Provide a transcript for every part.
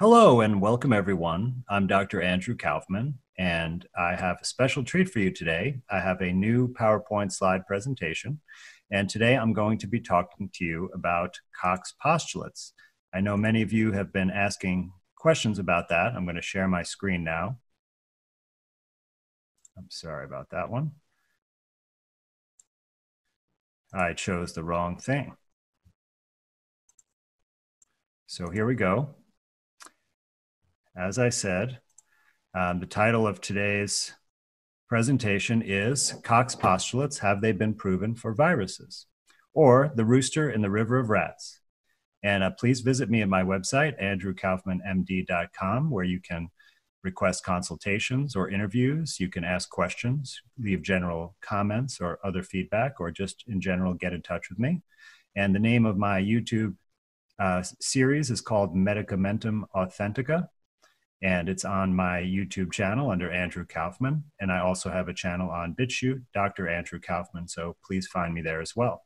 Hello and welcome everyone. I'm Dr. Andrew Kaufman and I have a special treat for you today. I have a new PowerPoint slide presentation and today I'm going to be talking to you about Koch's postulates. I know many of you have been asking questions about that. I'm going to share my screen now. I'm sorry about that one. I chose the wrong thing. So here we go. As I said, the title of today's presentation is Koch's postulates, have they been proven for viruses? Or The Rooster in the River of Rats. And please visit me at my website, andrewkaufmanmd.com, where you can request consultations or interviews. You can ask questions, leave general comments or other feedback, or just in general get in touch with me. And the name of my YouTube series is called Medicamentum Authentica. And it's on my YouTube channel under Andrew Kaufman. And I also have a channel on BitChute, Dr. Andrew Kaufman. So please find me there as well.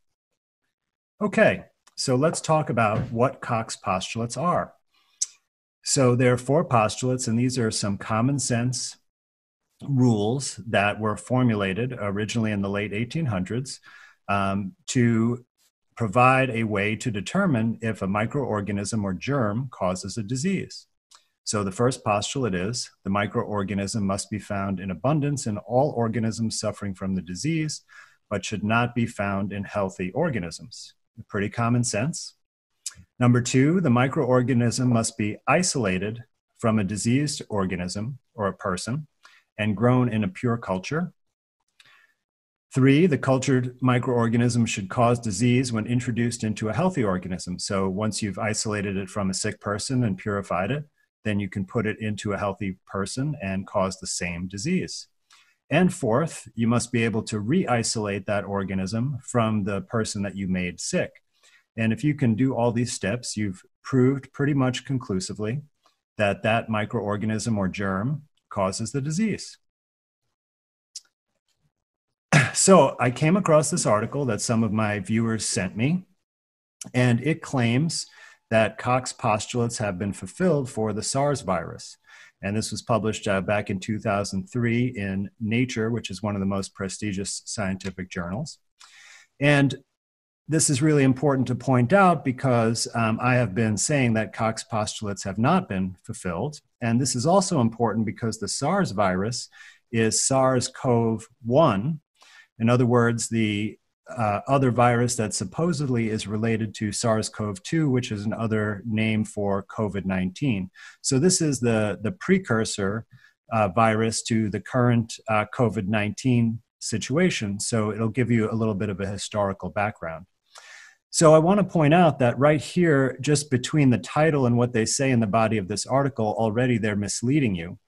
Okay, so let's talk about what Koch's postulates are. So there are 4 postulates, and these are some common sense rules that were formulated originally in the late 1800s to provide a way to determine if a microorganism or germ causes a disease. So the first postulate is the microorganism must be found in abundance in all organisms suffering from the disease, but should not be found in healthy organisms. Pretty common sense. Number 2, the microorganism must be isolated from a diseased organism or a person and grown in a pure culture. 3, the cultured microorganism should cause disease when introduced into a healthy organism. So once you've isolated it from a sick person and purified it, then you can put it into a healthy person and cause the same disease. And 4th, you must be able to re-isolate that organism from the person that you made sick. And if you can do all these steps, you've proved pretty much conclusively that that microorganism or germ causes the disease. So I came across this article that some of my viewers sent me, and it claims that Koch's postulates have been fulfilled for the SARS virus. And this was published back in 2003 in Nature, which is one of the most prestigious scientific journals. And this is really important to point out because I have been saying that Koch's postulates have not been fulfilled. And this is also important because the SARS virus is SARS-CoV-1. In other words, the other virus that supposedly is related to SARS-CoV-2, which is another name for COVID-19. So this is the precursor virus to the current COVID-19 situation. So it'll give you a little bit of a historical background. So I want to point out that right here, just between the title and what they say in the body of this article, already they're misleading you.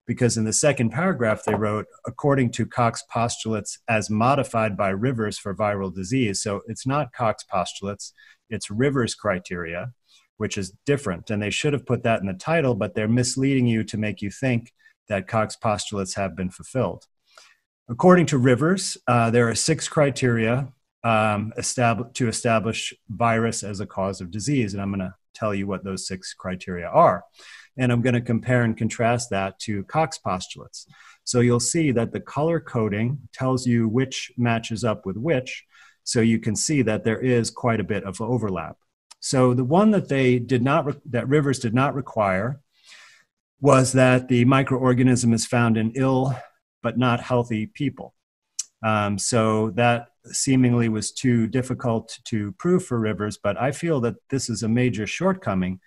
Because in the second paragraph, they wrote, according to Koch's postulates as modified by Rivers for viral disease. So it's not Koch's postulates, it's Rivers' criteria, which is different. And they should have put that in the title, but they're misleading you to make you think that Koch's postulates have been fulfilled. According to Rivers, there are 6 criteria to establish virus as a cause of disease. And I'm going to tell you what those 6 criteria are. And I'm going to compare and contrast that to Koch's postulates. So you'll see that the color coding tells you which matches up with which. So you can see that there is quite a bit of overlap. So the one that that Rivers did not require was that the microorganism is found in ill but not healthy people. So that seemingly was too difficult to prove for Rivers, but I feel that this is a major shortcoming.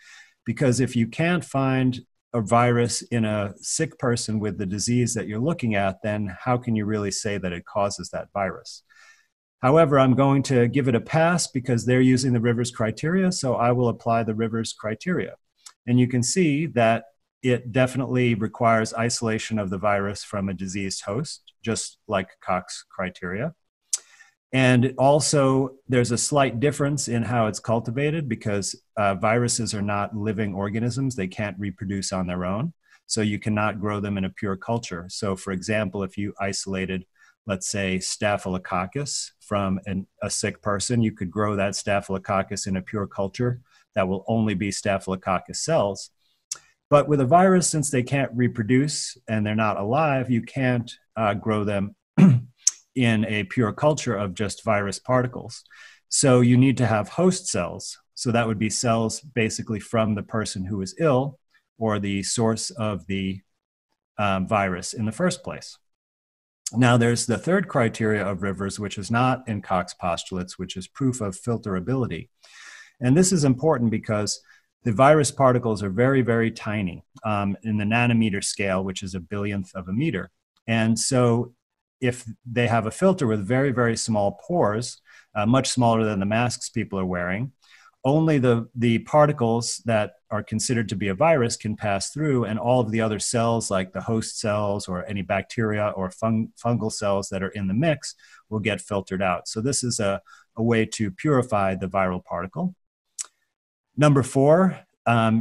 Because if you can't find a virus in a sick person with the disease that you're looking at, then how can you really say that it causes that virus? However, I'm going to give it a pass because they're using the Rivers criteria, so I will apply the Rivers criteria. And you can see that it definitely requires isolation of the virus from a diseased host, just like Koch's criteria. And also, there's a slight difference in how it's cultivated because viruses are not living organisms. They can't reproduce on their own. So you cannot grow them in a pure culture. So for example, if you isolated, let's say, Staphylococcus from a sick person, you could grow that Staphylococcus in a pure culture that will only be Staphylococcus cells. But with a virus, since they can't reproduce and they're not alive, you can't grow them in a pure culture of just virus particles. So you need to have host cells. So that would be cells basically from the person who is ill or the source of the virus in the first place. Now, there's the third criteria of Rivers, which is not in Koch's postulates, which is proof of filterability. And this is important because the virus particles are very, very tiny in the nanometer scale, which is a billionth of a meter. And so if they have a filter with very, very small pores, much smaller than the masks people are wearing, only the particles that are considered to be a virus can pass through, and all of the other cells, like the host cells or any bacteria or fungal cells that are in the mix, will get filtered out. So this is a way to purify the viral particle. Number 4,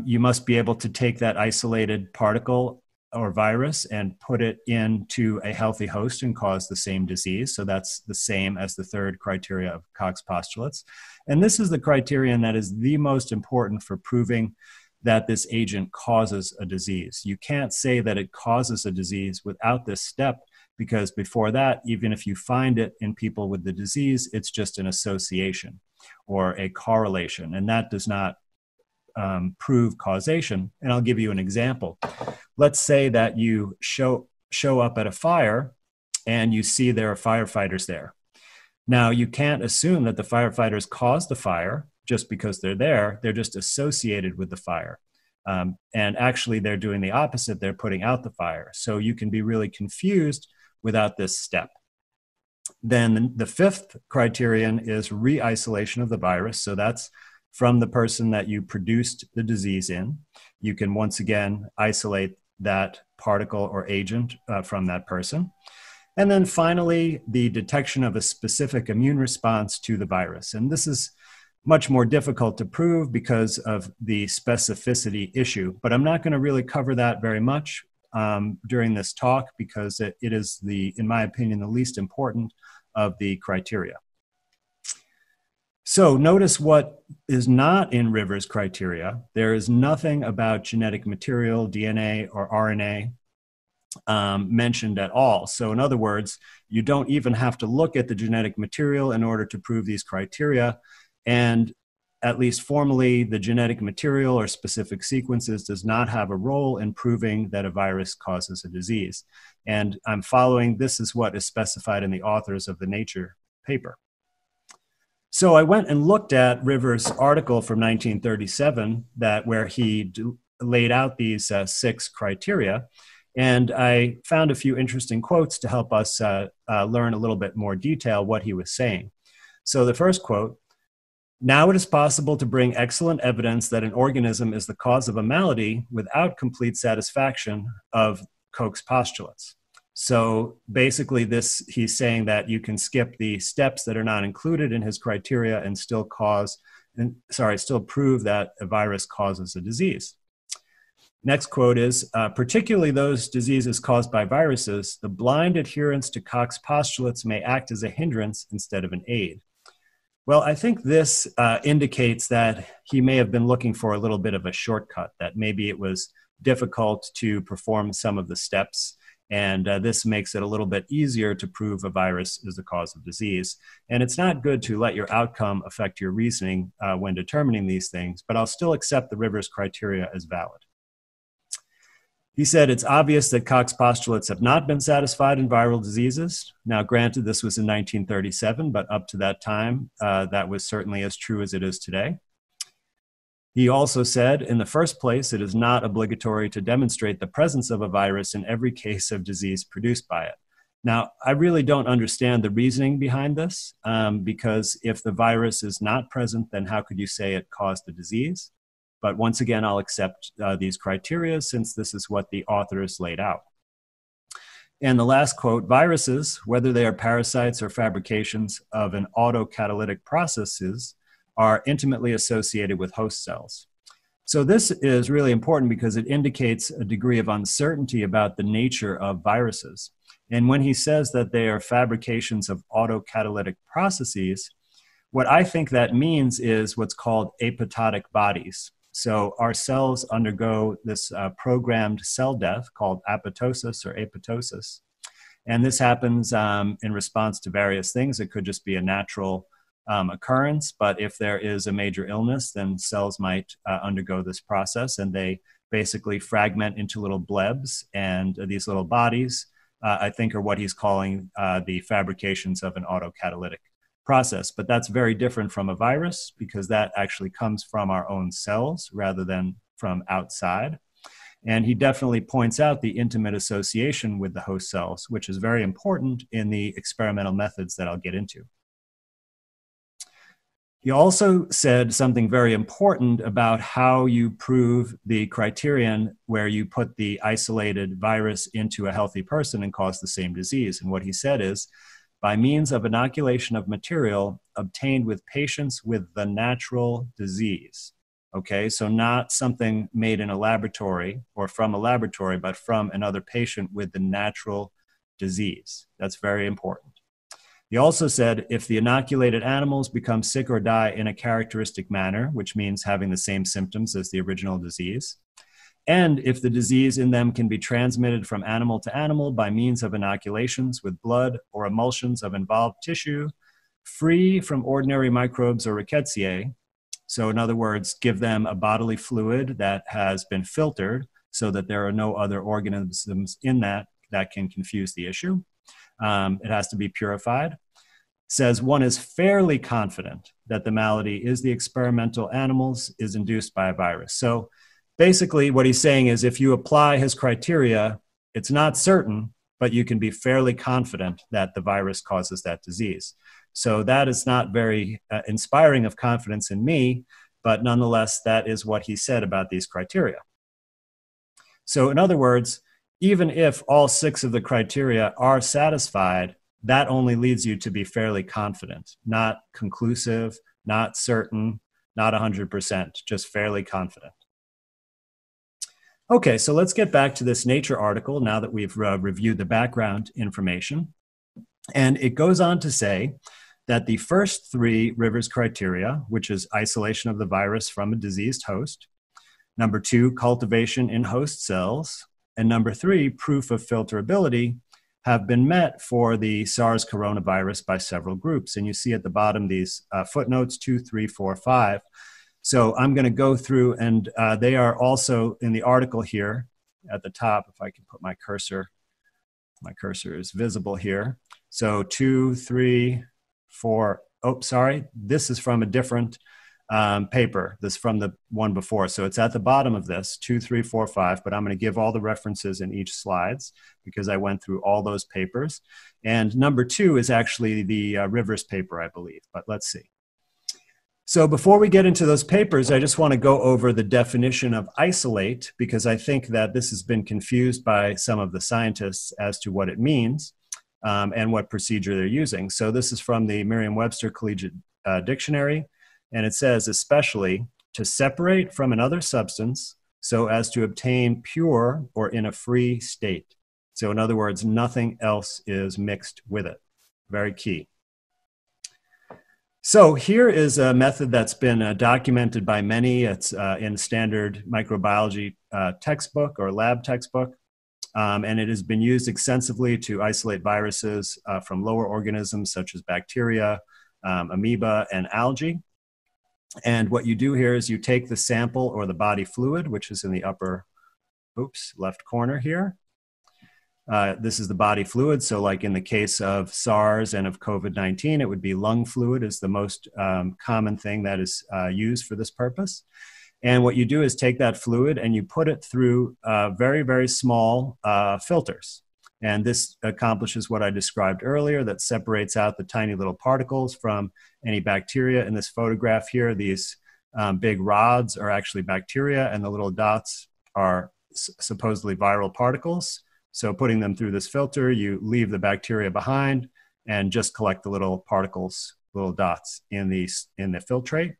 you must be able to take that isolated particle or virus and put it into a healthy host and cause the same disease. So that's the same as the third criteria of Koch's postulates. And this is the criterion that is the most important for proving that this agent causes a disease. You can't say that it causes a disease without this step, because before that, even if you find it in people with the disease, it's just an association or a correlation, and that does not prove causation. And I'll give you an example. Let's say that you show up at a fire and you see there are firefighters there. Now, you can't assume that the firefighters caused the fire just because they're there. They're just associated with the fire. And actually, they're doing the opposite. They're putting out the fire. So you can be really confused without this step. Then the 5th criterion is re-isolation of the virus. So that's from the person that you produced the disease in. You can once again isolate that particle or agent from that person. And then finally, the detection of a specific immune response to the virus. And this is much more difficult to prove because of the specificity issue, but I'm not going to really cover that very much during this talk because it is in my opinion, the least important of the criteria. So notice what is not in Rivers' criteria. There is nothing about genetic material, DNA or RNA mentioned at all. So in other words, you don't even have to look at the genetic material in order to prove these criteria. And at least formally, the genetic material or specific sequences does not have a role in proving that a virus causes a disease. And I'm following, this is what is specified in the authors of the Nature paper. So I went and looked at Rivers' article from 1937 where he laid out these 6 criteria. And I found a few interesting quotes to help us learn a little bit more detail what he was saying. So the first quote, "Now it is possible to bring excellent evidence that an organism is the cause of a malady without complete satisfaction of Koch's postulates." So basically he's saying that you can skip the steps that are not included in his criteria and still prove that a virus causes a disease. Next quote is, "Particularly those diseases caused by viruses, the blind adherence to Koch's postulates may act as a hindrance instead of an aid." Well, I think this indicates that he may have been looking for a little bit of a shortcut, that maybe it was difficult to perform some of the steps, and this makes it a little bit easier to prove a virus is the cause of disease. And it's not good to let your outcome affect your reasoning when determining these things, but I'll still accept the Rivers criteria as valid. He said, "It's obvious that Koch's postulates have not been satisfied in viral diseases." Now, granted, this was in 1937, but up to that time, that was certainly as true as it is today. He also said, "In the first place, it is not obligatory to demonstrate the presence of a virus in every case of disease produced by it." Now, I really don't understand the reasoning behind this, because if the virus is not present, then how could you say it caused the disease? But once again, I'll accept these criteria since this is what the authors laid out. And the last quote, "Viruses, whether they are parasites or fabrications of an autocatalytic processes, are intimately associated with host cells." So this is really important because it indicates a degree of uncertainty about the nature of viruses. And when he says that they are fabrications of autocatalytic processes, what I think that means is what's called apoptotic bodies. So our cells undergo this programmed cell death called apoptosis or apoptosis. And this happens in response to various things. It could just be a natural occurrence, but if there is a major illness, then cells might undergo this process, and they basically fragment into little blebs, and these little bodies, I think, are what he's calling the fabrications of an autocatalytic process. But that's very different from a virus, because that actually comes from our own cells rather than from outside. And he definitely points out the intimate association with the host cells, which is very important in the experimental methods that I'll get into. He also said something very important about how you prove the criterion where you put the isolated virus into a healthy person and cause the same disease. And what he said is, by means of inoculation of material obtained with patients with the natural disease. Okay, so not something made in a laboratory or from a laboratory, but from another patient with the natural disease. That's very important. He also said, if the inoculated animals become sick or die in a characteristic manner, which means having the same symptoms as the original disease, and if the disease in them can be transmitted from animal to animal by means of inoculations with blood or emulsions of involved tissue, free from ordinary microbes or rickettsia, so in other words, give them a bodily fluid that has been filtered so that there are no other organisms in that can confuse the issue. It has to be purified. Says one is fairly confident that the malady is the experimental animals is induced by a virus. So basically what he's saying is, if you apply his criteria, it's not certain, but you can be fairly confident that the virus causes that disease. So that is not very inspiring of confidence in me, but nonetheless, that is what he said about these criteria. So in other words, even if all 6 of the criteria are satisfied, that only leads you to be fairly confident, not conclusive, not certain, not 100%, just fairly confident. Okay, so let's get back to this Nature article now that we've reviewed the background information. And it goes on to say that the first 3 Rivers criteria, which is isolation of the virus from a diseased host, number 2, cultivation in host cells, and number 3, proof of filterability, have been met for the SARS coronavirus by several groups. And you see at the bottom these footnotes 2, 3, 4, 5. So I'm going to go through, and they are also in the article here at the top. If I can put my cursor is visible here. So 2, 3, 4. Oh, sorry. This is from a different paper. This is from the one before. So it's at the bottom of this, 2, 3, 4, 5, but I'm going to give all the references in each slides because I went through all those papers. And number 2 is actually the Rivers paper, I believe, but let's see. So before we get into those papers, I just want to go over the definition of isolate, because I think that this has been confused by some of the scientists as to what it means and what procedure they're using. So this is from the Merriam-Webster Collegiate Dictionary. And it says, especially to separate from another substance so as to obtain pure or in a free state. So in other words, nothing else is mixed with it. Very key. So here is a method that's been documented by many. It's in standard microbiology textbook or lab textbook. And it has been used extensively to isolate viruses from lower organisms such as bacteria, amoeba, and algae. And what you do here is you take the sample or the body fluid, which is in the upper, left corner here. This is the body fluid. So like in the case of SARS and of COVID-19, it would be lung fluid is the most common thing that is used for this purpose. And what you do is take that fluid and you put it through very, very small filters. And this accomplishes what I described earlier, that separates out the tiny little particles from any bacteria. In this photograph here, these big rods are actually bacteria, and the little dots are supposedly viral particles. So putting them through this filter, you leave the bacteria behind and just collect the little particles, little dots in the filtrate.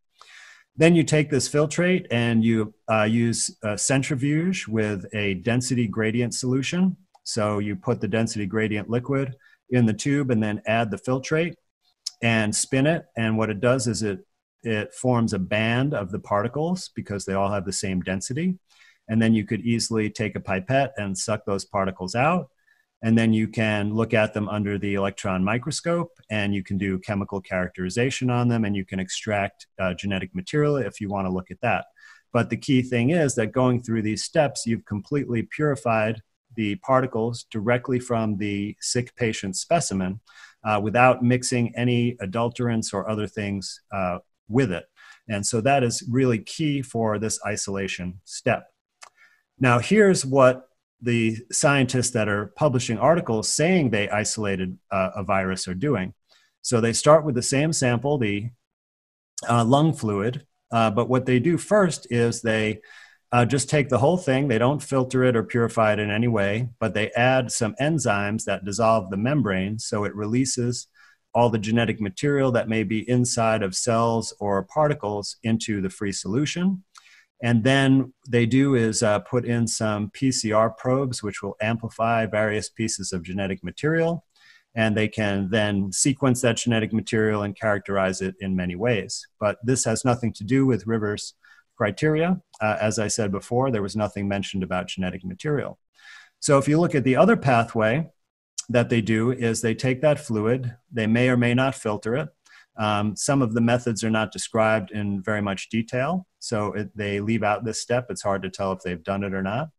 Then you take this filtrate and you use a centrifuge with a density gradient solution. So you put the density gradient liquid in the tube and then add the filtrate and spin it. And what it does is it it forms a band of the particles because they all have the same density. And then you could easily take a pipette and suck those particles out. And then you can look at them under the electron microscope, and you can do chemical characterization on them, and you can extract genetic material if you want to look at that. But the key thing is that going through these steps, you've completely purified the particles directly from the sick patient's specimen without mixing any adulterants or other things with it. And so that is really key for this isolation step. Now, here's what the scientists that are publishing articles saying they isolated a virus are doing. So they start with the same sample, the lung fluid, but what they do first is they just take the whole thing. They don't filter it or purify it in any way, but they add some enzymes that dissolve the membrane, so it releases all the genetic material that may be inside of cells or particles into the free solution. And then they do is put in some PCR probes, which will amplify various pieces of genetic material. And they can then sequence that genetic material and characterize it in many ways. But this has nothing to do with Rivers' criteria. As I said before, there was nothing mentioned about genetic material. So if you look at the other pathway that they do is they take that fluid, they may or may not filter it. Some of the methods are not described in very much detail, so they leave out this step. It's hard to tell if they've done it or not.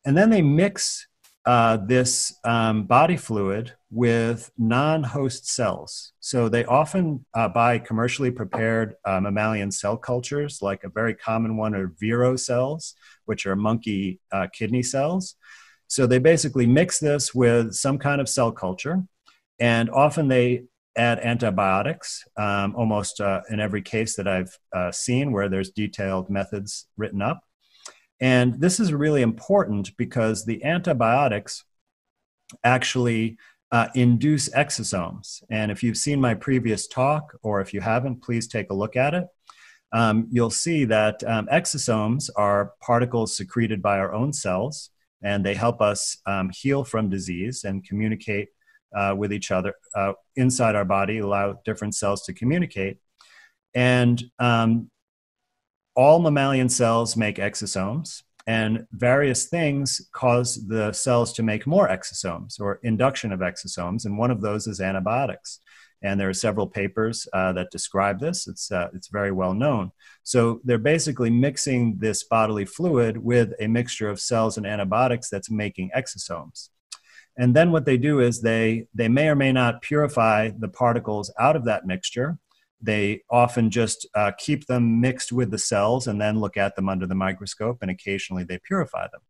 And then they mix this body fluid with non-host cells. So they often buy commercially prepared mammalian cell cultures, like a very common one are viro cells, which are monkey kidney cells. So they basically mix this with some kind of cell culture, and often they add antibiotics, almost in every case that I've seen where there's detailed methods written up. And this is really important because the antibiotics actually induce exosomes. And if you've seen my previous talk, or if you haven't, please take a look at it. You'll see that exosomes are particles secreted by our own cells, and they help us heal from disease and communicate with each other inside our body, allow different cells to communicate. And all mammalian cells make exosomes, and various things cause the cells to make more exosomes, or induction of exosomes, and one of those is antibiotics. And there are several papers that describe this. It's very well known. So they're basically mixing this bodily fluid with a mixture of cells and antibiotics that's making exosomes. And then what they do is they may or may not purify the particles out of that mixture. They often just keep them mixed with the cells and then look at them under the microscope, and occasionally they purify them.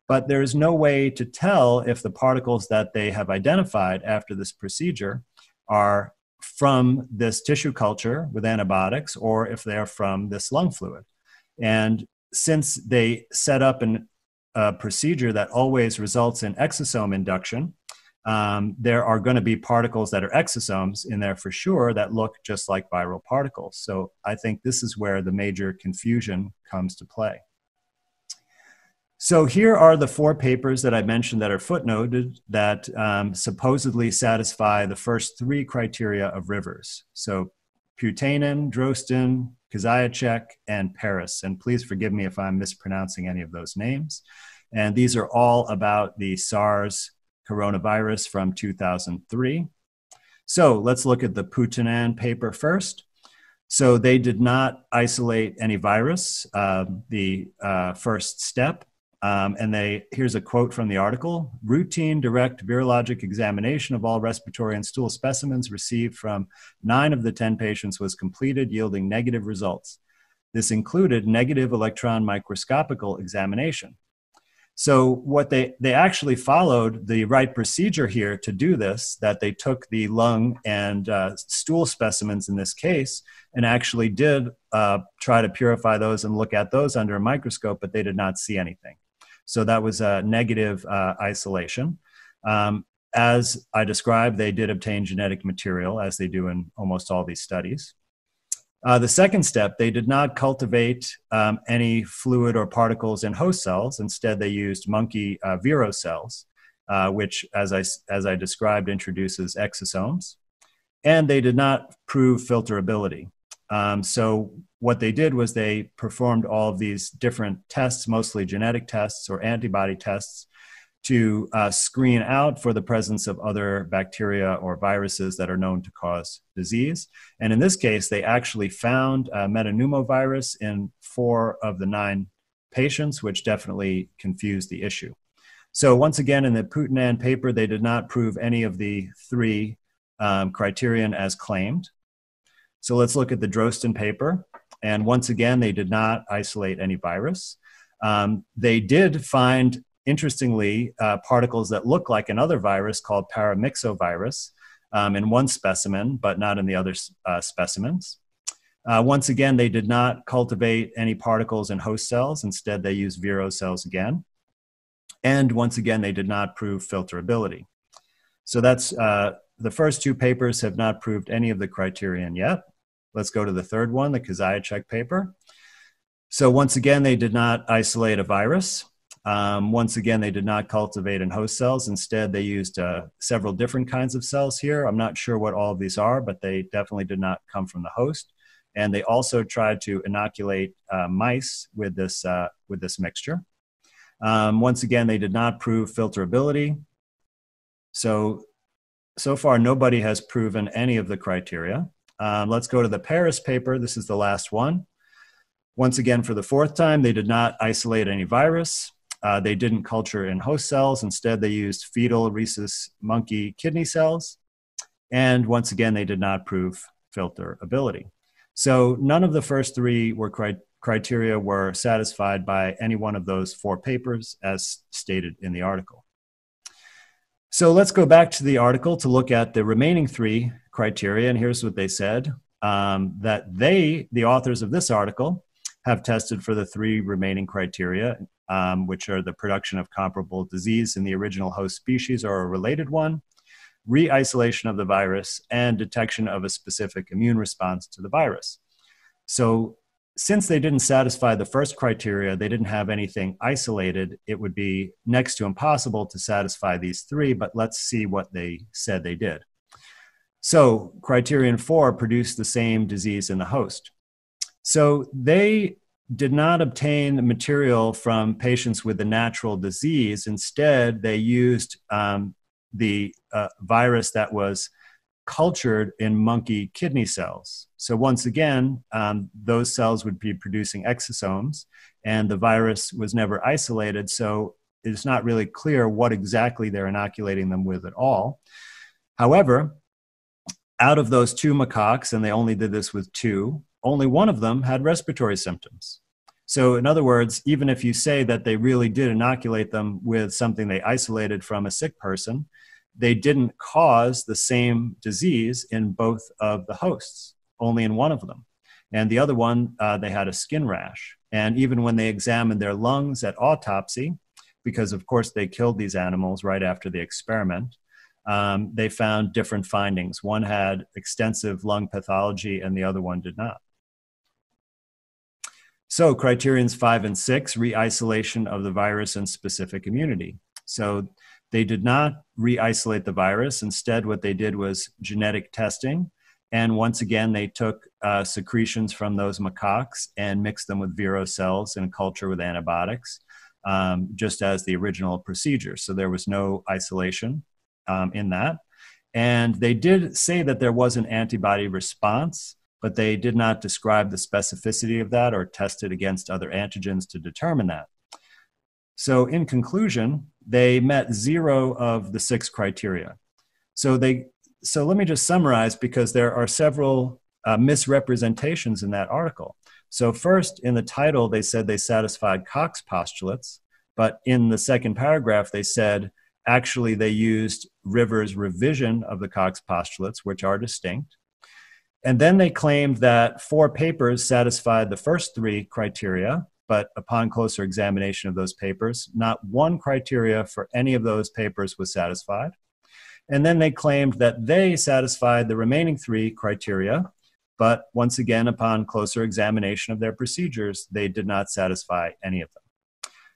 But there is no way to tell if the particles that they have identified after this procedure are from this tissue culture with antibiotics, or if they're from this lung fluid. And since they set up a procedure that always results in exosome induction, there are going to be particles that are exosomes in there for sure that look just like viral particles. So I think this is where the major confusion comes to play. So here are the 4 papers that I mentioned that are footnoted that supposedly satisfy the first 3 criteria of Rivers. So Putanen, Drosten, Kaziacek, and Paris. And please forgive me if I'm mispronouncing any of those names. And these are all about the SARS coronavirus from 2003. So let's look at the Putanen paper first. So they did not isolate any virus, the first step. And here's a quote from the article: routine direct virologic examination of all respiratory and stool specimens received from 9 of the 10 patients was completed, yielding negative results. This included negative electron microscopical examination. So what they actually followed the right procedure here to do this, that they took the lung and stool specimens in this case and actually did try to purify those and look at those under a microscope, but they did not see anything. So that was a negative isolation. As I described, they did obtain genetic material, as they do in almost all these studies. The second step, they did not cultivate any fluid or particles in host cells. Instead, they used monkey viro cells, which, as I described, introduces exosomes. And they did not prove filterability. So what they did was they performed all of these different tests, mostly genetic tests or antibody tests, to screen out for the presence of other bacteria or viruses that are known to cause disease. And in this case, they actually found metapneumovirus in 4 of the 9 patients, which definitely confused the issue. So once again, in the Putanen paper, they did not prove any of the 3 criterion as claimed. So let's look at the Drosten paper. And once again, they did not isolate any virus. They did find, interestingly, particles that look like another virus called paramyxovirus in one specimen, but not in the other specimens. Once again, they did not cultivate any particles in host cells. Instead, they used vero cells again. And once again, they did not prove filterability. So that's the first 2 papers have not proved any of the criterion yet. Let's go to the third one, the Kochovi paper. So once again, they did not isolate a virus. Once again, they did not cultivate in host cells. Instead, they used several different kinds of cells here. I'm not sure what all of these are, but they definitely did not come from the host. And they also tried to inoculate mice with this mixture. Once again, they did not prove filterability. So far, nobody has proven any of the criteria. Let's go to the Paris paper. This is the last one. Once again, for the 4th time, they did not isolate any virus. They didn't culture in host cells. Instead, they used fetal rhesus monkey kidney cells. And once again, they did not prove filterability. So none of the first 3 criteria were satisfied by any one of those 4 papers as stated in the article. So let's go back to the article to look at the remaining 3 criteria. And here's what they said, that the authors of this article, have tested for the 3 remaining criteria, which are the production of comparable disease in the original host species or a related one, re-isolation of the virus, and detection of a specific immune response to the virus. So since they didn't satisfy the first criteria, they didn't have anything isolated, it would be next to impossible to satisfy these 3, but let's see what they said they did. So criterion 4 produced the same disease in the host. So they did not obtain material from patients with the natural disease. Instead, they used the virus that was cultured in monkey kidney cells. So once again, those cells would be producing exosomes, and the virus was never isolated. So it's not really clear what exactly they're inoculating them with at all. However, out of those 2 macaques, and they only did this with 2, only one of them had respiratory symptoms. So in other words, even if you say that they really did inoculate them with something they isolated from a sick person, they didn't cause the same disease in both of the hosts, only in one of them. And the other one, they had a skin rash. And even when they examined their lungs at autopsy, because of course they killed these animals right after the experiment, they found different findings. One had extensive lung pathology and the other one did not. So criterions 5 and 6, re-isolation of the virus and specific immunity. So they did not re-isolate the virus. Instead, what they did was genetic testing. And once again, they took secretions from those macaques and mixed them with vero cells in culture with antibiotics, just as the original procedure. So there was no isolation in that. And they did say that there was an antibody response, but they did not describe the specificity of that or test it against other antigens to determine that. So in conclusion, they met 0 of the 6 criteria. So let me just summarize, because there are several misrepresentations in that article. So first, in the title, they said they satisfied Koch's postulates, but in the second paragraph, they said actually they used Rivers' revision of the Koch's postulates, which are distinct. And then they claimed that 4 papers satisfied the first 3 criteria, but upon closer examination of those papers, not one criteria for any of those papers was satisfied. And then they claimed that they satisfied the remaining 3 criteria, but once again, upon closer examination of their procedures, they did not satisfy any of them.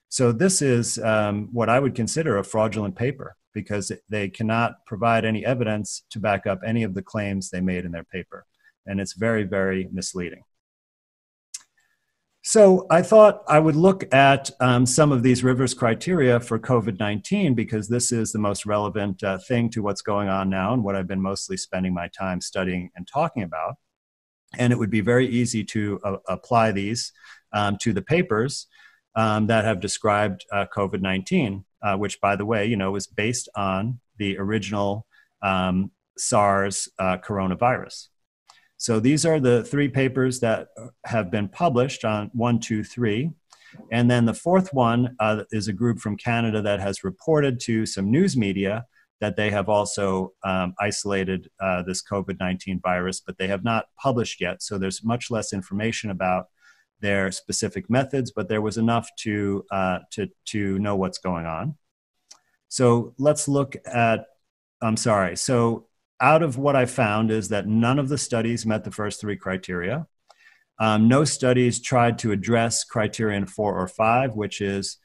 So this is what I would consider a fraudulent paper, because they cannot provide any evidence to back up any of the claims they made in their paper. and it's very, very misleading. So I thought I would look at some of these reverse criteria for COVID-19 because this is the most relevant thing to what's going on now and what I've been mostly spending my time studying and talking about. And it would be very easy to apply these to the papers that have described COVID-19, which, by the way, is based on the original SARS coronavirus. So these are the 3 papers that have been published on 1, 2, 3. And then the 4th one is a group from Canada that has reported to some news media that they have also isolated this COVID-19 virus, but they have not published yet. So there's much less information about their specific methods, but there was enough to know what's going on. So let's look at, so out of what I found is that none of the studies met the first 3 criteria. No studies tried to address criterion 4 or 5, which is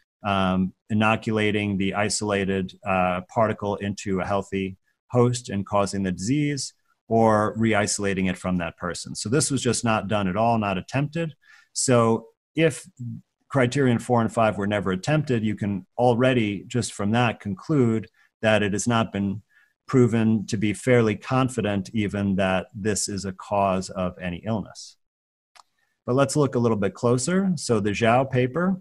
inoculating the isolated particle into a healthy host and causing the disease, or re-isolating it from that person. So this was just not done at all, not attempted. So if criterion 4 and 5 were never attempted, you can already just from that conclude that it has not been proven to be fairly confident even that this is a cause of any illness. But let's look a little bit closer. So the Zhao paper,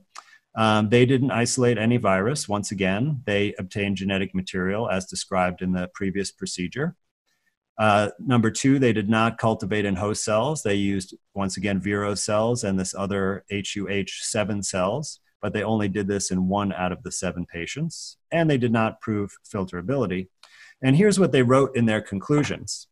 they didn't isolate any virus. Once again, they obtained genetic material as described in the previous procedure. Number 2, they did not cultivate in host cells. They used, once again, viro cells and this other HUH7 cells, but they only did this in 1 out of the 7 patients, and they did not prove filterability. And here's what they wrote in their conclusions.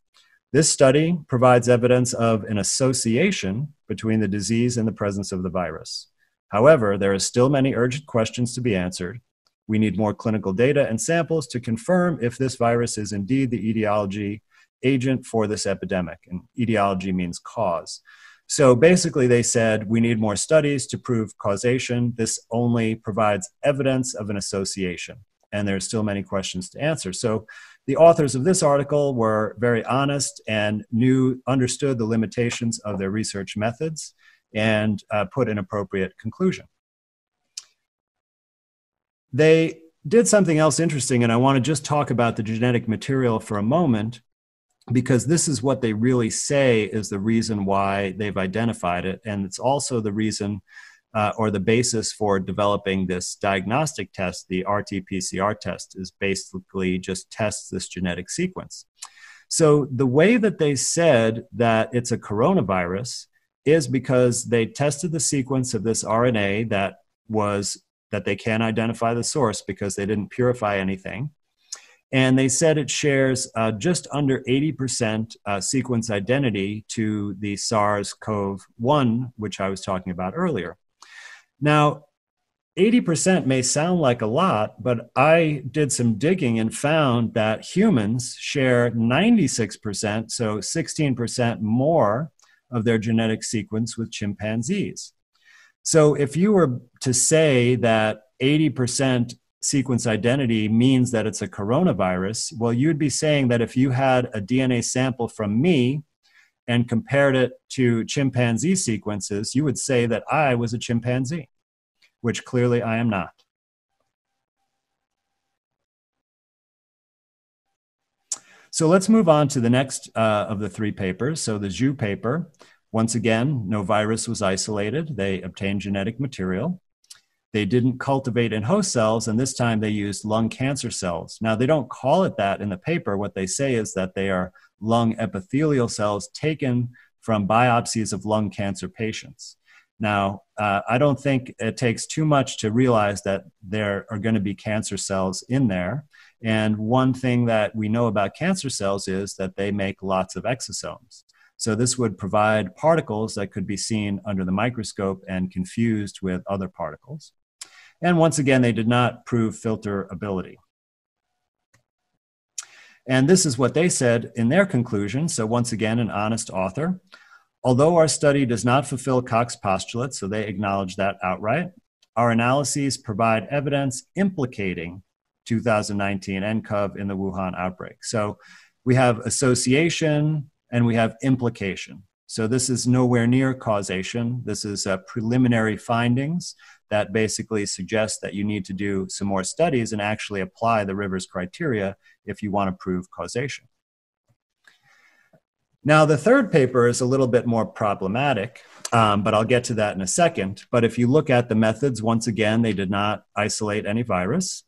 This study provides evidence of an association between the disease and the presence of the virus. However, there are still many urgent questions to be answered. We need more clinical data and samples to confirm if this virus is indeed the etiology agent for this epidemic. And etiology means cause. So basically they said, we need more studies to prove causation. This only provides evidence of an association. And there's still many questions to answer. So the authors of this article were very honest and understood the limitations of their research methods and put an appropriate conclusion. They did something else interesting, and I want to just talk about the genetic material for a moment, because this is what they really say is the reason why they've identified it, and it's also the reason or the basis for developing this diagnostic test. The RT-PCR test is basically just tests this genetic sequence. So the way that they said that it's a coronavirus is because they tested the sequence of this RNA that they can't identify the source because they didn't purify anything. And they said it shares just under 80% sequence identity to the SARS-CoV-1, which I was talking about earlier. Now, 80% may sound like a lot, but I did some digging and found that humans share 96%, so 16% more of their genetic sequence with chimpanzees. So if you were to say that 80% sequence identity means that it's a coronavirus, well, you'd be saying that if you had a DNA sample from me and compared it to chimpanzee sequences, you would say that I was a chimpanzee, which clearly I am not. So let's move on to the next of the 3 papers. So the Zhu paper, once again, no virus was isolated. They obtained genetic material. They didn't cultivate in host cells, and this time they used lung cancer cells. Now, they don't call it that in the paper. What they say is that they are lung epithelial cells taken from biopsies of lung cancer patients. Now, I don't think it takes too much to realize that there are going to be cancer cells in there. And one thing that we know about cancer cells is that they make lots of exosomes. So this would provide particles that could be seen under the microscope and confused with other particles. And once again, they did not prove filterability. And this is what they said in their conclusion. So once again, an honest author. Although our study does not fulfill Koch's postulate, so they acknowledge that outright, our analyses provide evidence implicating 2019 nCoV in the Wuhan outbreak. So we have association, and we have implication. So this is nowhere near causation. This is preliminary findings that basically suggest that you need to do some more studies and actually apply the Rivers criteria if you want to prove causation. Now, the third paper is a little bit more problematic, but I'll get to that in a second. But if you look at the methods, once again, they did not isolate any virus.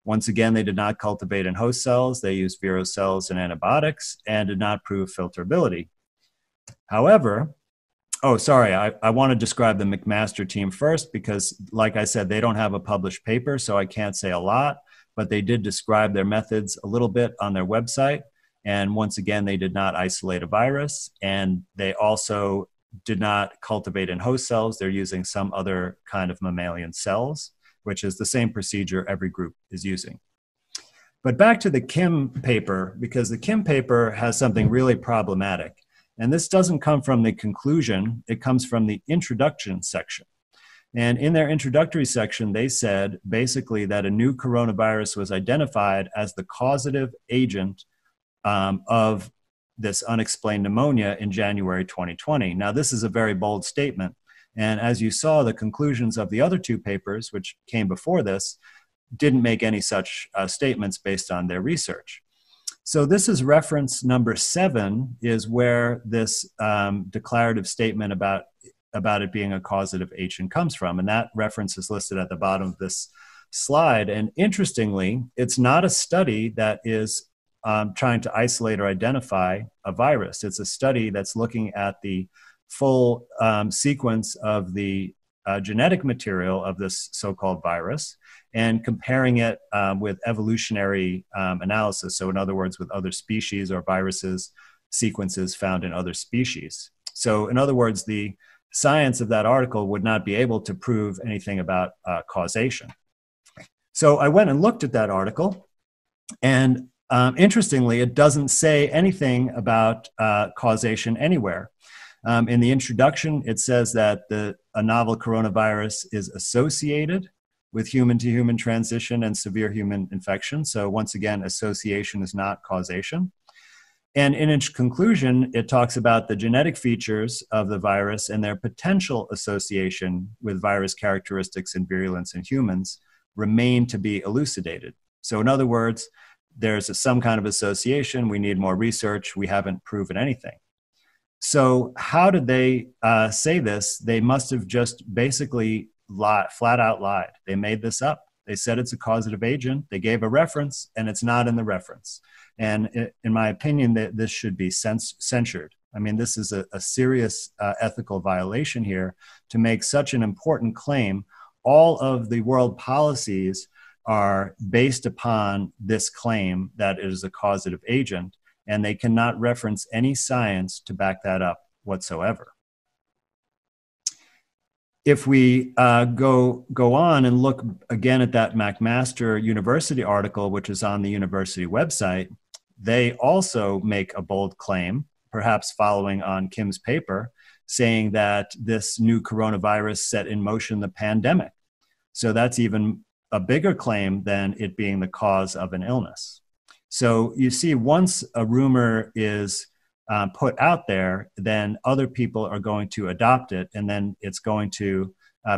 Once again, they did not cultivate in host cells. They used virus cells and antibiotics and did not prove filterability. However, I want to describe the McMaster team first because, like I said, they don't have a published paper, so I can't say a lot, but they did describe their methods a little bit on their website. And once again, they did not isolate a virus, and they also did not cultivate in host cells. They're using some other kind of mammalian cells, which is the same procedure every group is using. But back to the Kim paper, because the Kim paper has something really problematic. And this doesn't come from the conclusion, it comes from the introduction section. And in their introductory section, they said basically that a new coronavirus was identified as the causative agent of this unexplained pneumonia in January 2020. Now, this is a very bold statement. And as you saw, the conclusions of the other two papers, which came before this, didn't make any such statements based on their research. So this is reference number 7, is where this declarative statement about it being a causative agent comes from. And that reference is listed at the bottom of this slide. And interestingly, it's not a study that is trying to isolate or identify a virus. It's a study that's looking at the full sequence of the genetic material of this so-called virus and comparing it with evolutionary analysis. So in other words, with other species or viruses, sequences found in other species. So in other words, the science of that article would not be able to prove anything about causation. So I went and looked at that article, and interestingly, it doesn't say anything about causation anywhere. In the introduction, it says that a novel coronavirus is associated with human-to-human transition and severe human infection. So once again, association is not causation. And in its conclusion, it talks about the genetic features of the virus and their potential association with virus characteristics and virulence in humans remain to be elucidated. So in other words, there's some kind of association. We need more research. We haven't proven anything. So how did they say this? They must have just basically flat out lied. They made this up. They said it's a causative agent. They gave a reference, and it's not in the reference. And in my opinion, this should be censured. I mean, this is a serious ethical violation here to make such an important claim. All of the world policies are based upon this claim that it is a causative agent, and they cannot reference any science to back that up whatsoever. If we go on and look again at that McMaster University article, which is on the university website, they also make a bold claim, perhaps following on Kim's paper, saying that this new coronavirus set in motion the pandemic. So that's even a bigger claim than it being the cause of an illness. So you see, once a rumor is put out there, then other people are going to adopt it, and then it's going to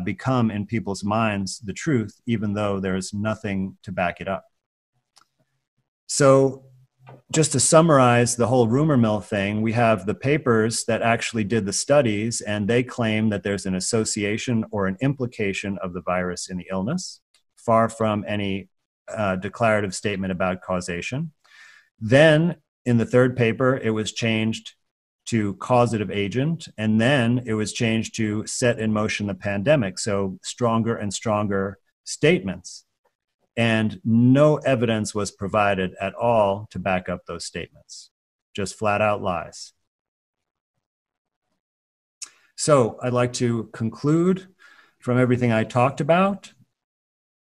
become in people's minds the truth, even though there's nothing to back it up. So just to summarize the whole rumor mill thing, we have the papers that actually did the studies, and they claim that there's an association or an implication of the virus in the illness, far from any declarative statement about causation. Then in the third paper, it was changed to causative agent, and then it was changed to set in motion the pandemic. So stronger and stronger statements. And no evidence was provided at all to back up those statements, just flat out lies. So I'd like to conclude from everything I talked about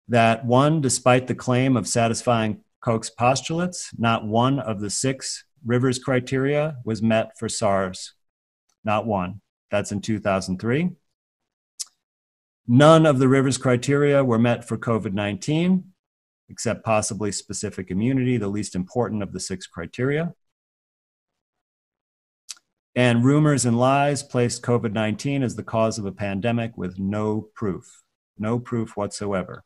that one, despite the claim of satisfying Koch's postulates, not one of the 6 Rivers criteria was met for SARS. Not one. That's in 2003. None of the Rivers criteria were met for COVID-19, except possibly specific immunity, the least important of the 6 criteria. And rumors and lies placed COVID-19 as the cause of a pandemic with no proof whatsoever.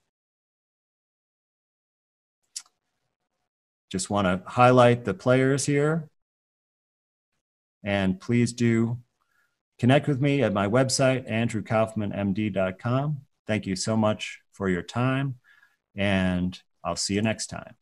Just want to highlight the players here. And please do connect with me at my website, andrewkaufmanmd.com. Thank you so much for your time, and I'll see you next time.